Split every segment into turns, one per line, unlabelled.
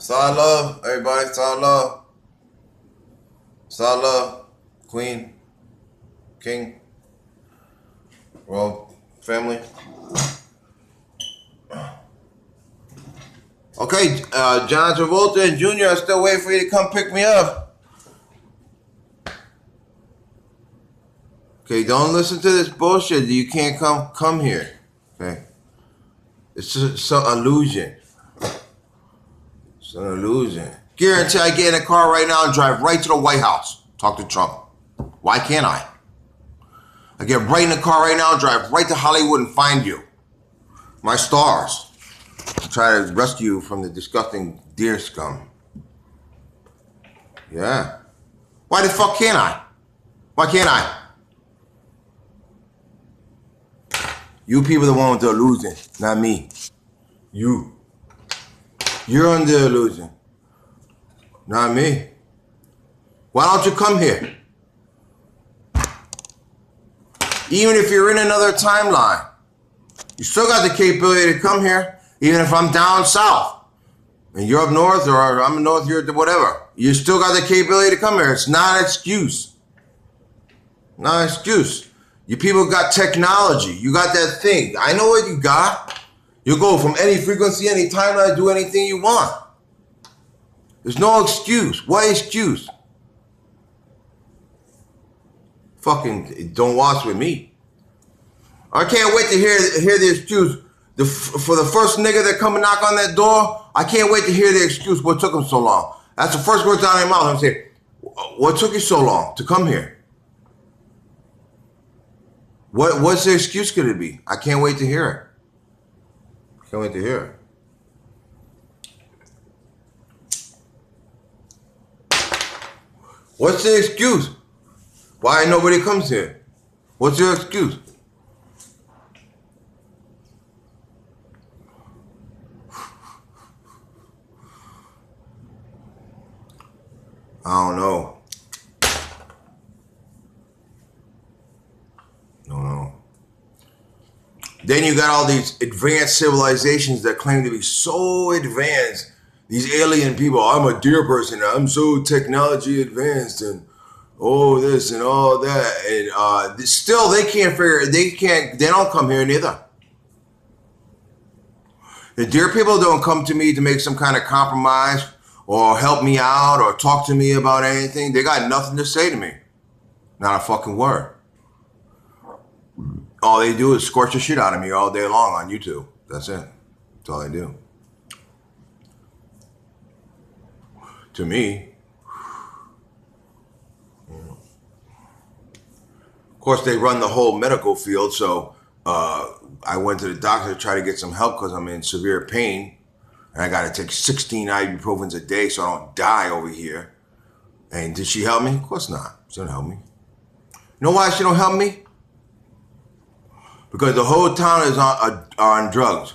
It's all love, everybody. It's all love. It's all love. Queen, King, Royal family. Okay, John Travolta and Jr. are still waiting for you to come pick me up. Okay, don't listen to this bullshit that you can't come here. Okay, it's just an illusion. It's an illusion. Guarantee I get in a car right now and drive right to the White House. Talk to Trump. Why can't I? I get right in the car right now and drive right to Hollywood and find you. My stars. Try to rescue you from the disgusting deer scum. Yeah. Why the fuck can't I? Why can't I? You people are the one with the illusion, not me. You. You're under the illusion. Not me. Why don't you come here? Even if you're in another timeline, you still got the capability to come here. Even if I'm down south and you're up north, or I'm north, you're whatever, you still got the capability to come here. It's not an excuse. Not an excuse. You people got technology. You got that thing. I know what you got. You go from any frequency, any timeline, do anything you want. There's no excuse. What excuse? Fucking don't watch with me. I can't wait to hear the excuse. For the first nigga that come and knock on that door, I can't wait to hear the excuse. What took him so long? That's the first words out of their mouth. I'm saying, what took you so long to come here? What's the excuse going to be? I can't wait to hear it. Can't wait to hear it. What's the excuse? Why nobody comes here? What's your excuse? I don't know. No. Then you got all these advanced civilizations that claim to be so advanced. These alien people, I'm a deer person, I'm so technology advanced, and oh this and all that, and still they don't come here neither. The deer people don't come to me to make some kind of compromise or help me out or talk to me about anything. They got nothing to say to me. Not a fucking word. All they do is scorch the shit out of me all day long on YouTube. That's it. That's all they do. To me. Of course, they run the whole medical field, so I went to the doctor to try to get some help because I'm in severe pain. And I got to take 16 ibuprofens a day so I don't die over here. And did she help me? Of course not. She didn't help me. You know why she don't help me? Because the whole town is on drugs.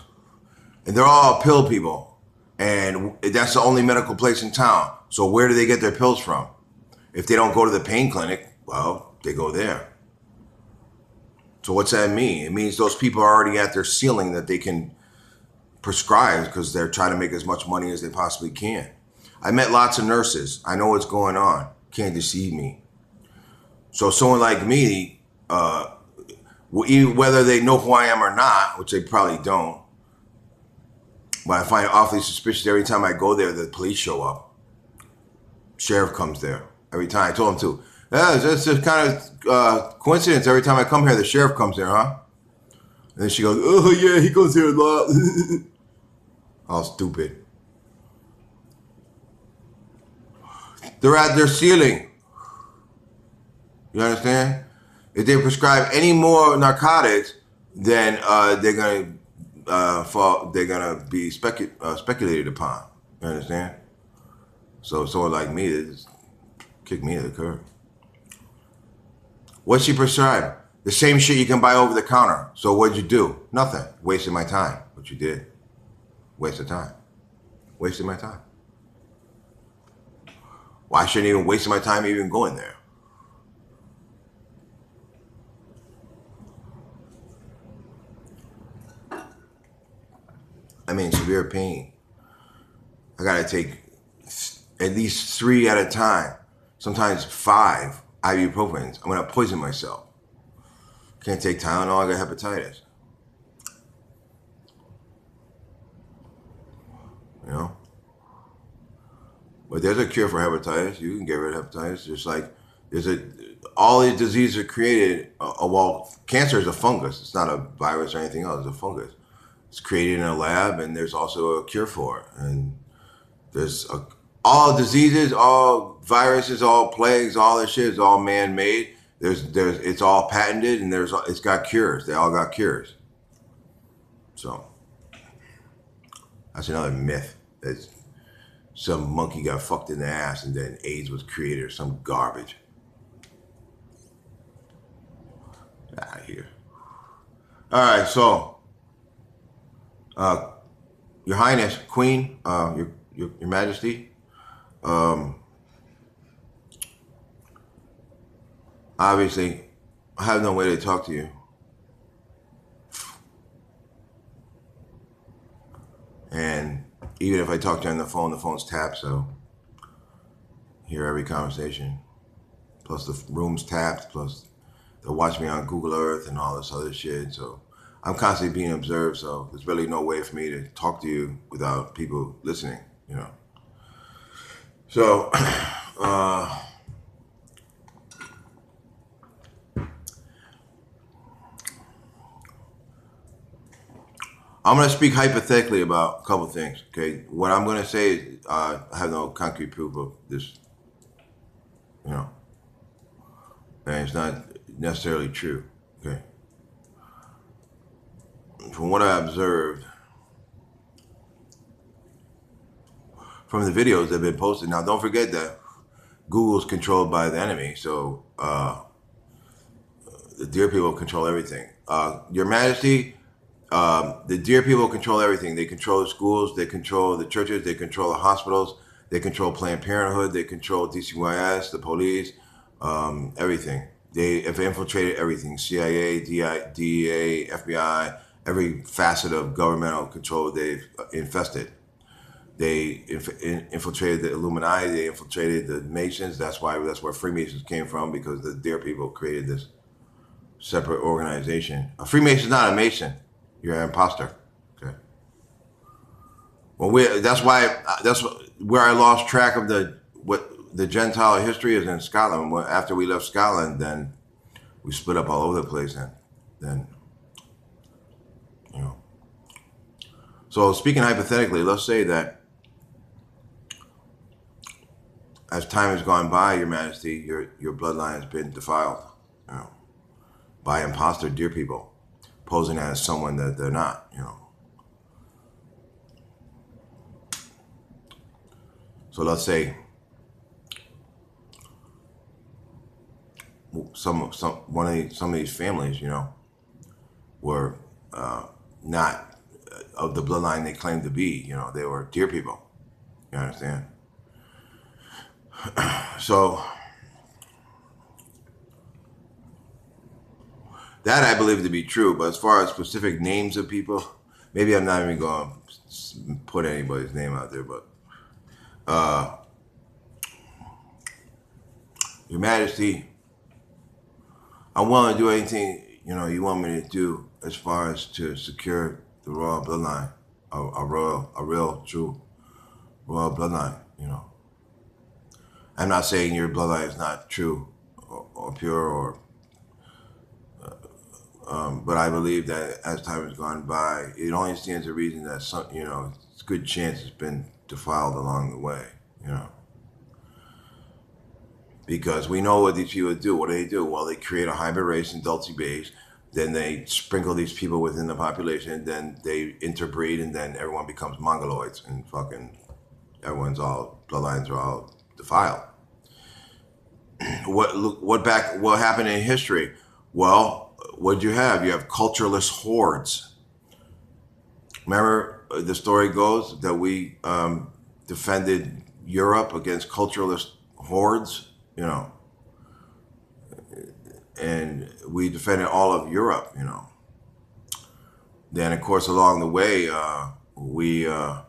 And they're all pill people. And that's the only medical place in town. So where do they get their pills from? If they don't go to the pain clinic, well, they go there. So what's that mean? It means those people are already at their ceiling that they can prescribe because they're trying to make as much money as they possibly can. I met lots of nurses. I know what's going on. Can't deceive me. So someone like me, whether they know who I am or not, which they probably don't, but I find it awfully suspicious every time I go there, the police show up. Sheriff comes there every time. I told him to. Yeah, it's just kind of coincidence. Every time I come here, the sheriff comes there, huh? And then she goes, oh yeah, he goes here a lot. All stupid. They're at their ceiling. You understand? If they prescribe any more narcotics, then they're gonna be speculated upon. You understand? So someone like me, they just kick me to the curb. What's she prescribe? The same shit you can buy over the counter. So what'd you do? Nothing. Wasted my time. What you did. Waste of time. Wasted my time. Why shouldn't I even waste my time even going there? I'm in severe pain. I gotta take at least 3 at a time, sometimes 5 ibuprofens. I'm gonna poison myself. Can't take Tylenol. I got hepatitis. You know. But there's a cure for hepatitis. You can get rid of hepatitis. Just like all these diseases are created. Well, cancer is a fungus. It's not a virus or anything else. It's a fungus. It's created in a lab, and there's also a cure for it. And all diseases, all viruses, all plagues, all this shit is all man-made. It's all patented, and it's got cures. They all got cures. So that's another myth. That's some monkey got fucked in the ass and then AIDS was created or some garbage. Out of here. All right, so Your Highness, Queen, your Majesty, obviously, I have no way to talk to you. And even if I talk to you on the phone's tapped, so hear every conversation. Plus the room's tapped, plus they'll watch me on Google Earth and all this other shit. So I'm constantly being observed, so there's really no way for me to talk to you without people listening, you know. So, I'm going to speak hypothetically about a couple things, okay? What I'm going to say is I have no concrete proof of this, you know, and it's not necessarily true, okay? From what I observed, from the videos that have been posted, now don't forget that Google's controlled by the enemy, so the dear people control everything. Your Majesty, the dear people control everything. They control the schools, they control the churches, they control the hospitals, they control Planned Parenthood, they control DCYS, the police, everything. They have infiltrated everything, CIA, DEA, FBI, every facet of governmental control they've infested. They infiltrated the Illuminati, they infiltrated the Masons. That's where Freemasons came from, because the dear people created this separate organization. A Freemason is not a Mason. You're an imposter. Okay. Well, that's where I lost track of what the Gentile history is in Scotland. After we left Scotland, then we split up all over the place. And then, you know. So speaking hypothetically, let's say that as time has gone by, Your Majesty, your bloodline has been defiled, you know, by imposter dear people, posing as someone that they're not, you know. So let's say some of these families, you know, were not of the bloodline they claimed to be. You know, they were dear people. You understand? So that I believe to be true, but as far as specific names of people, maybe I'm not even going to put anybody's name out there, but Your Majesty, I'm willing to do anything, you know, you want me to do as far as to secure the royal bloodline, a real, true royal bloodline, you know. I'm not saying your bloodline is not true or pure, but I believe that as time has gone by, it only stands to reason that it's a good chance it's been defiled along the way, you know. Because we know what these people do. What do they do? Well, they create a hybrid race in Dulce Bays, then they sprinkle these people within the population, then they interbreed, and then everyone becomes Mongoloids, and fucking bloodlines are all defiled. What happened in history? Well, what'd you have? You have cultureless hordes. Remember, the story goes that we defended Europe against cultureless hordes, you know, and we defended all of Europe, you know. Then, of course, along the way, we were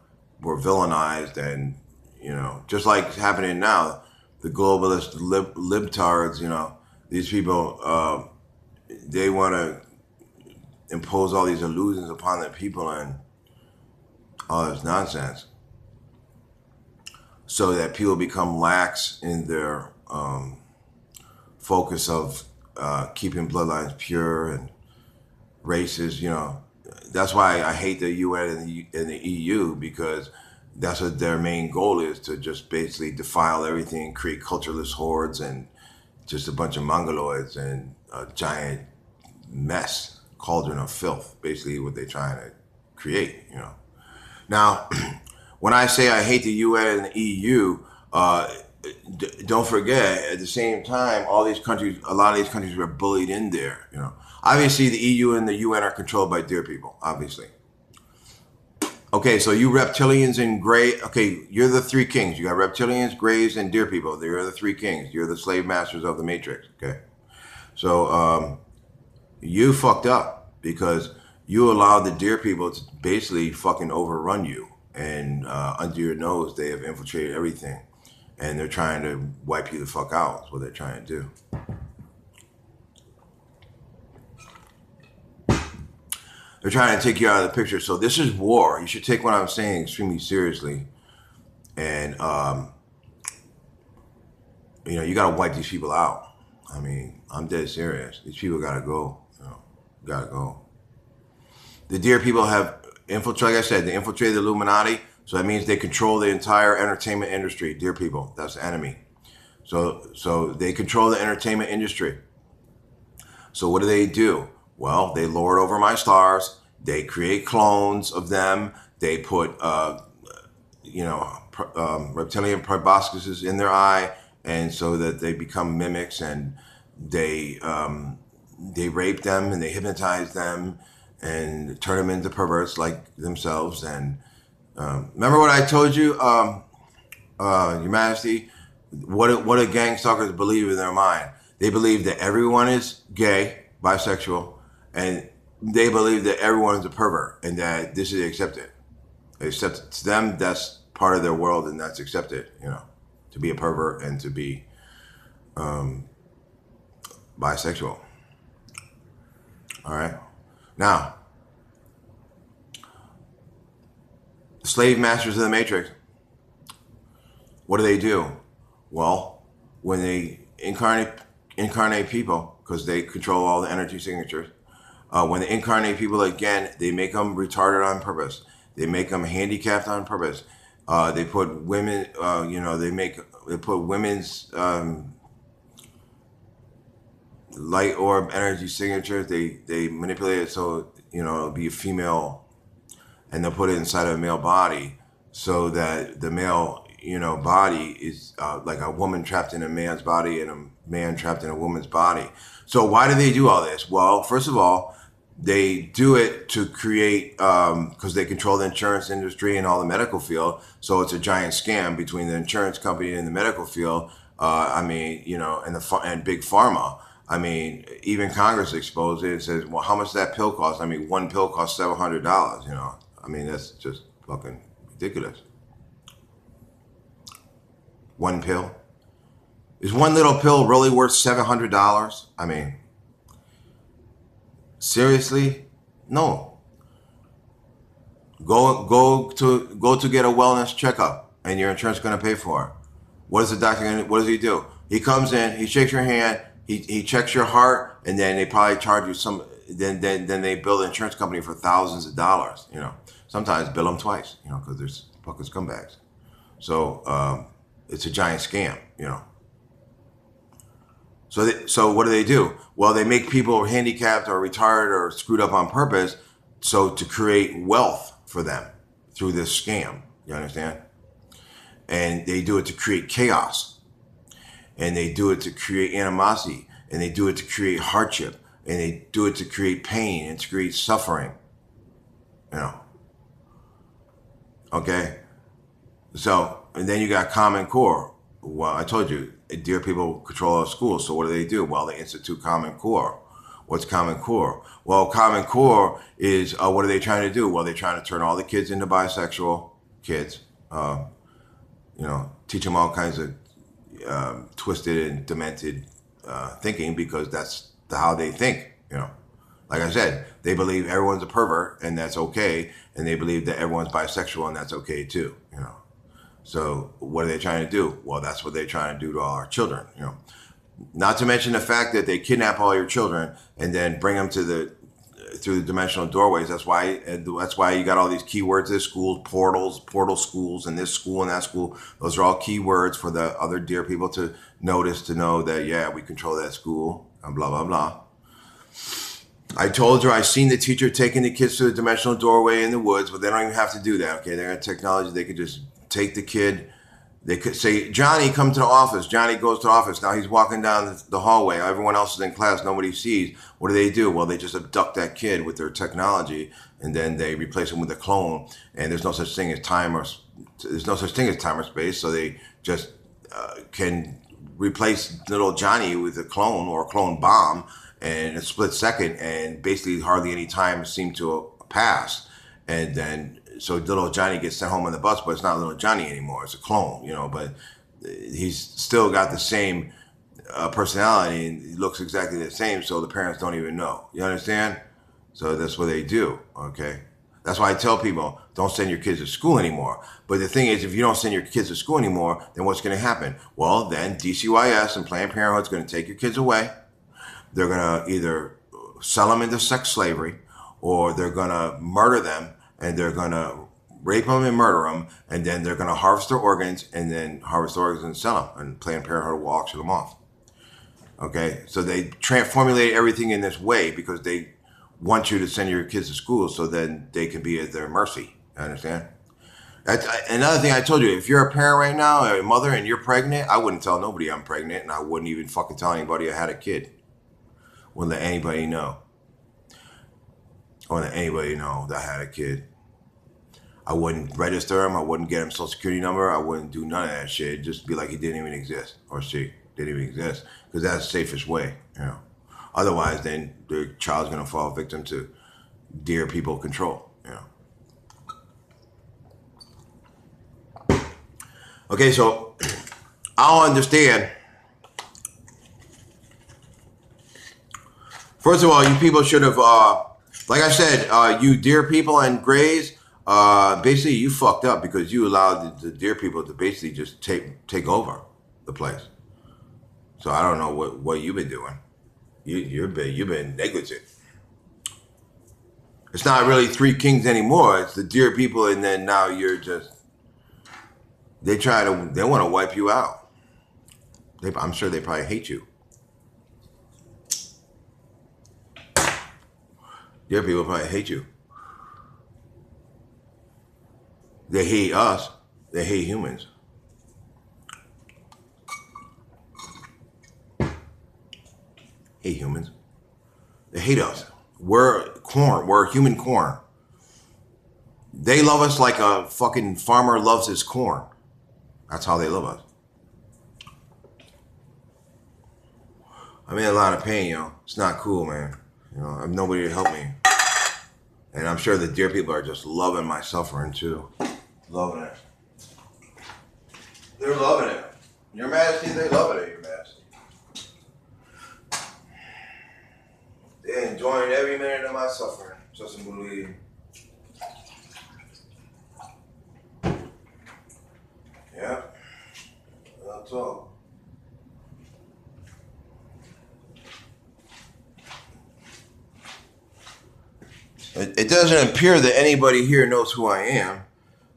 villainized and, you know, just like happening now, the globalist libtards, you know, these people, they want to impose all these illusions upon the people and all this nonsense, so that people become lax in their focus of keeping bloodlines pure and races. You know, that's why I hate the UN and the EU, because that's what their main goal is, to just basically defile everything, create cultureless hordes, and just a bunch of mongoloids and a giant mess, cauldron of filth, basically what they're trying to create, you know. Now, when I say I hate the UN and the EU, don't forget, at the same time, all these countries, a lot of these countries were bullied in there, you know. Obviously, the EU and the UN are controlled by deer people, obviously. Okay, so you reptilians and gray, okay, you're the three kings. You got reptilians, grays, and deer people. They're the three kings. You're the slave masters of the matrix, okay? So you fucked up, because you allowed the deer people to basically fucking overrun you. And under your nose, they have infiltrated everything. And they're trying to wipe you the fuck out. That's what they're trying to do. They're trying to take you out of the picture. So this is war. You should take what I'm saying extremely seriously. And, you know, you got to wipe these people out. I mean, I'm dead serious. These people got to go. You know, got to go. The deer people have infiltrated, like I said, they infiltrated the Illuminati. So that means they control the entire entertainment industry. Deer people, that's the enemy. So they control the entertainment industry. So what do? Well, they lord over my stars. They create clones of them. They put, you know, reptilian proboscises in their eye, and so that they become mimics, and they rape them and they hypnotize them and turn them into perverts like themselves. And remember what I told you, Your Majesty? What do gang stalkers believe in their mind? They believe that everyone is gay, bisexual, and they believe that everyone is a pervert, and that this is accepted. Except to them, that's part of their world, and that's accepted, you know, to be a pervert and to be bisexual. All right. Now, the slave masters of the Matrix, what do? Well, when they incarnate people, because they control all the energy signatures, when they incarnate people again, they make them retarded on purpose. They make them handicapped on purpose. They put women, you know, they put women's light orb energy signatures. They manipulate it so, you know, it'll be a female, and they'll put it inside of a male body, so that the male, you know, body is like a woman trapped in a man's body and a man trapped in a woman's body. So why do they do all this? Well, first of all, they do it to create, because they control the insurance industry and all the medical field. So it's a giant scam between the insurance company and the medical field. I mean, you know, and big pharma. I mean, even Congress exposed it and says, well, how much does that pill cost? I mean, one pill costs $700, you know. I mean, that's just fucking ridiculous. One pill? Is one little pill really worth $700? I mean, seriously? No. Go to get a wellness checkup, and your insurance is going to pay for it. What is the doctor going to? What does he do? He comes in, he shakes your hand, he checks your heart, and then they probably charge you some. Then they bill the insurance company for thousands of dollars. You know, sometimes bill them twice. You know, because there's fucking scumbags. So it's a giant scam. You know. So what do? Well, they make people handicapped or retarded or screwed up on purpose, so to create wealth for them through this scam. You understand? And they do it to create chaos, and they do it to create animosity, and they do it to create hardship, and they do it to create pain and to create suffering. You know. Okay. So, and then you got Common Core. Well, I told you, dear people control our schools. So what do? Well, they institute Common Core. What's Common Core? Well, Common Core is, what are they trying to do? Well, they're trying to turn all the kids into bisexual kids. You know, teach them all kinds of twisted and demented thinking because that's how they think. You know, like I said, they believe everyone's a pervert and that's okay, and they believe that everyone's bisexual and that's okay too. You know, so what are they trying to do? Well, that's what they're trying to do to all our children. You know, not to mention the fact that they kidnap all your children and then bring them to the through the dimensional doorways. That's why you got all these keywords at schools, portal schools, and this school and that school. Those are all keywords for the other dear people to notice, to know that, yeah, we control that school and blah, blah, blah. I told her I seen the teacher taking the kids to the dimensional doorway in the woods, but they don't even have to do that. Okay, they got technology. They could just take the kid. They could say, Johnny, come to the office. Johnny goes to the office. Now he's walking down the hallway. Everyone else is in class. Nobody sees. What do? Well, they just abduct that kid with their technology, and then they replace him with a clone. And there's no such thing as time or space. So they just can replace little Johnny with a clone or a clone bomb in a split second, and basically hardly any time seemed to pass. And then so little Johnny gets sent home on the bus, but it's not little Johnny anymore. It's a clone, you know, but he's still got the same personality and he looks exactly the same. So the parents don't even know. You understand? So that's what they do. Okay. That's why I tell people, don't send your kids to school anymore. But the thing is, if you don't send your kids to school anymore, then what's going to happen? Well, then DCYS and Planned Parenthood is going to take your kids away. They're going to either sell them into sex slavery, or they're going to murder them, and they're going to rape them and murder them, and then they're going to harvest their organs, and then harvest their organs and sell them, and Planned Parenthood will auction them off. Okay, so they formulate everything in this way because they want you to send your kids to school so then they can be at their mercy. You understand? Another thing I told you, if you're a parent right now, or a mother, and you're pregnant, I wouldn't tell nobody I'm pregnant, and I wouldn't even fucking tell anybody I had a kid. Wouldn't let anybody know. I wouldn't let anybody know that I had a kid. I wouldn't register him. I wouldn't get him social security number. I wouldn't do none of that shit. Just be like he didn't even exist, or she didn't even exist, because that's the safest way, you know. Otherwise, then the child's gonna fall victim to dear people control, you know. Okay, so I'll understand. First of all, you people should have, like I said, you dear people and grays, basically you fucked up because you allowed the dear people to basically just take over the place. So I don't know what you've been doing. You've been negligent. It's not really three kings anymore. It's the dear people, and then now you're just. They want to wipe you out. I'm sure they probably hate you. Dear people probably hate you. They hate us. They hate humans. Hate humans. They hate us. We're corn. We're human corn. They love us like a fucking farmer loves his corn. That's how they love us. I'm in a lot of pain, yo. It's not cool, man. You know, I have nobody to help me. And I'm sure the dear people are just loving my suffering too. Loving it. They're loving it. Your Majesty, they love it, Your Majesty. They're enjoying every minute of my suffering. Just believe. Yeah. That's all. It doesn't appear that anybody here knows who I am,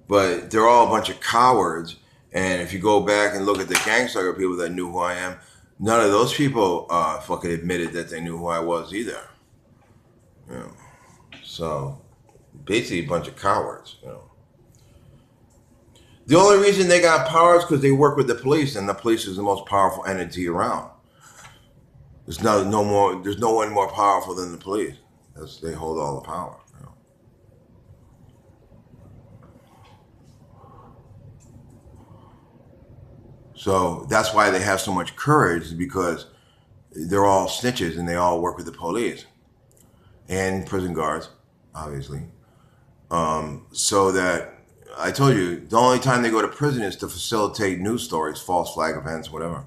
but they're all a bunch of cowards. And if you go back and look at the gangster people that knew who I am, none of those people fucking admitted that they knew who I was either. You know, so basically a bunch of cowards. You know, the only reason they got power is because they work with the police, and the police is the most powerful entity around. There's no one more powerful than the police. They hold all the power. You know. So that's why they have so much courage, because they're all snitches and they all work with the police and prison guards, obviously. So that I told you, the only time they go to prison is to facilitate news stories, false flag events, whatever.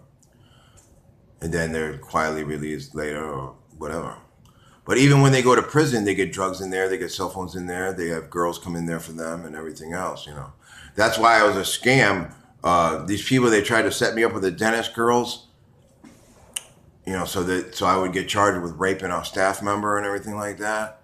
And then they're quietly released later or whatever. But even when they go to prison, they get drugs in there, they get cell phones in there, they have girls come in there for them and everything else, you know. That's why it was a scam. These people, they tried to set me up with the dentist girls, you know, so I would get charged with raping a staff member and everything like that.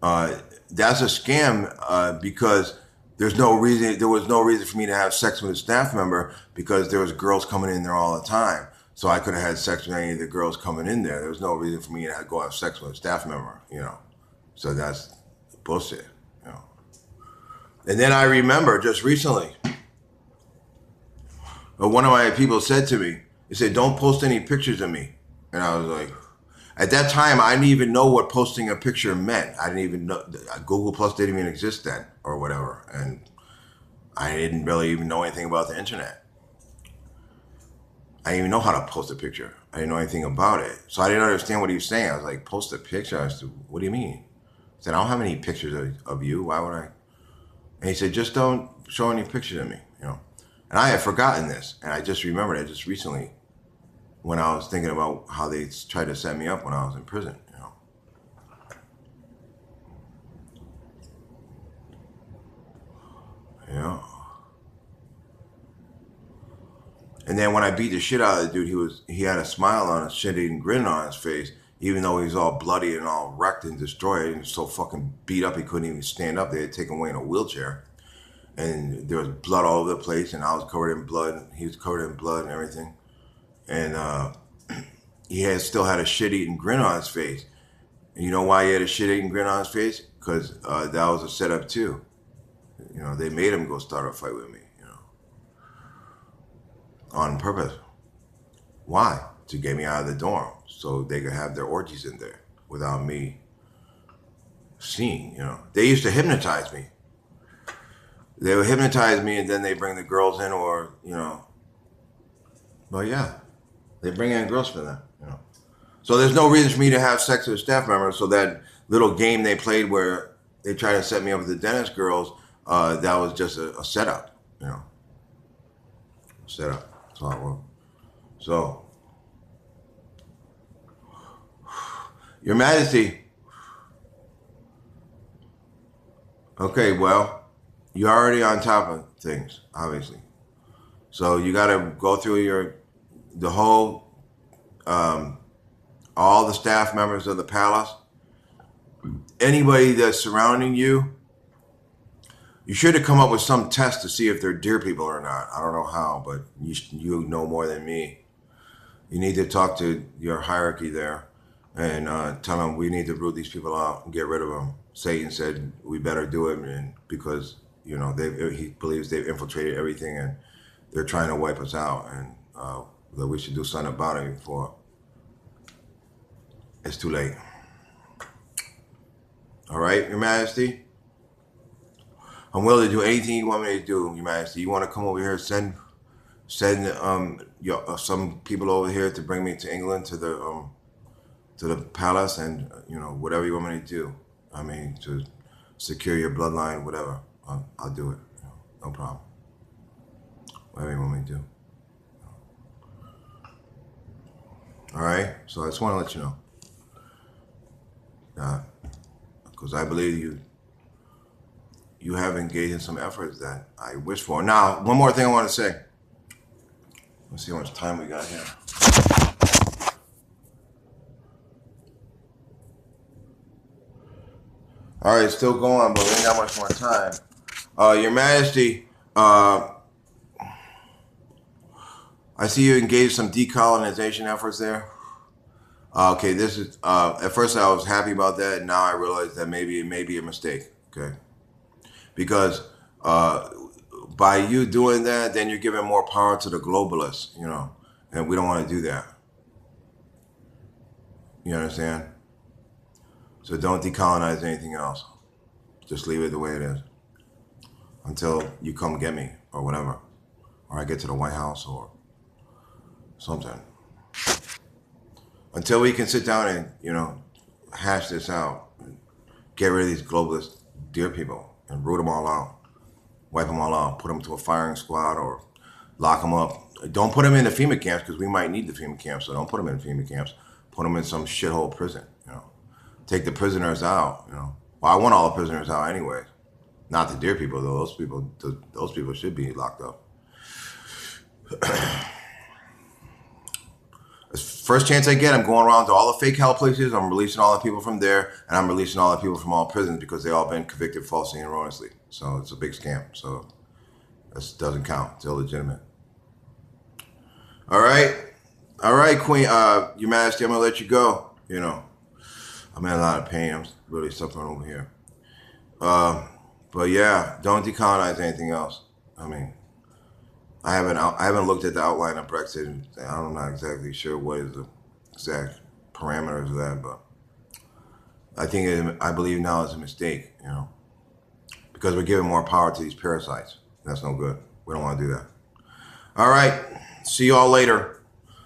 That's a scam because there was no reason for me to have sex with a staff member because there was girls coming in there all the time. So I could have had sex with any of the girls coming in there. There was no reason for me to go have sex with a staff member, you know. So that's bullshit, you know. And then I remember just recently, one of my people said to me, he said, "Don't post any pictures of me." And I was like, at that time, I didn't even know what posting a picture meant. I didn't even know, Google Plus didn't even exist then or whatever. And I didn't really even know anything about the internet. I didn't even know how to post a picture. I didn't know anything about it. So I didn't understand what he was saying. I was like, post a picture? I said, what do you mean? I said, I don't have any pictures of you. Why would I? And he said, just don't show any pictures of me, you know. And I had forgotten this. And I just remembered it just recently when I was thinking about how they tried to set me up when I was in prison, you know. Yeah. And then when I beat the shit out of the dude, he had a smile on his shit-eating grin on his face, even though he was all bloody and all wrecked and destroyed and so fucking beat up he couldn't even stand up. They had taken him away in a wheelchair. And there was blood all over the place, and I was covered in blood. He was covered in blood and everything. And he still had a shit-eating grin on his face. And you know why he had a shit-eating grin on his face? Because that was a setup too. You know, they made him go start a fight with me, you know, on purpose. Why? To get me out of the dorm so they could have their orgies in there without me seeing, you know. They used to hypnotize me. They would hypnotize me and then they bring the girls in or, you know. But yeah, they bring in girls for that, you know. So there's no reason for me to have sex with a staff member. So that little game they played where they tried to set me up with the dentist girls, that was just a setup, you know. Setup. That's all it was. So, Your Majesty. Okay, well, you're already on top of things, obviously. So you got to go through the whole, all the staff members of the palace, anybody that's surrounding you. You should have come up with some test to see if they're dear people or not. I don't know how, but you know more than me. You need to talk to your hierarchy there and tell them we need to root these people out and get rid of them. Satan said we better do it, and because you know he believes they've infiltrated everything and they're trying to wipe us out, and that we should do something about it before it's too late. All right, Your Majesty. I'm willing to do anything you want me to do, Your Majesty. You want to come over here, send some people over here to bring me to England to the palace, and you know whatever you want me to do. I mean, to secure your bloodline, whatever. I'll do it. You know, no problem. Whatever you want me to do. All right. So I just want to let you know, because I believe you have engaged in some efforts that I wish for. Now, one more thing I want to say. Let's see how much time we got here. All right, still going, but we ain't got much more time. Your Majesty, I see you engaged some decolonization efforts there. Okay, this is, at first I was happy about that. Now I realize that maybe it may be a mistake, okay? Because by you doing that, then you're giving more power to the globalists, you know, and we don't want to do that. You understand? So don't decolonize anything else. Just leave it the way it is until you come get me or whatever, or I get to the White House or something. Until we can sit down and, you know, hash this out, and get rid of these globalist dear people and root them all out. wipe them all out, put them to a firing squad, or lock them up. Don't put them in the FEMA camps because we might need the FEMA camps. So don't put them in FEMA camps. Put them in some shithole prison. Take the prisoners out. Well, I want all the prisoners out anyways. Not the dear people though. Those people should be locked up. First chance I get, I'm going around to all the fake hell places. I'm releasing all the people from there, and I'm releasing all the people from all prisons because they all been convicted falsely and erroneously. So it's a big scam. So this doesn't count. It's illegitimate. All right, Queen. Your Majesty, I'm gonna let you go. I'm in a lot of pain. I'm really suffering over here. But yeah, don't decolonize anything else. I mean, I haven't looked at the outline of Brexit. I'm not exactly sure what is the exact parameters of that, but I believe now it's a mistake, because we're giving more power to these parasites. That's no good. We don't want to do that. All right, see you all later.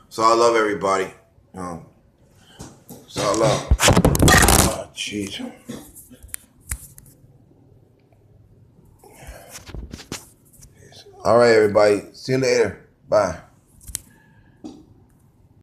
So I love everybody. So I love. Oh, jeez. All right, everybody. See you later. Bye.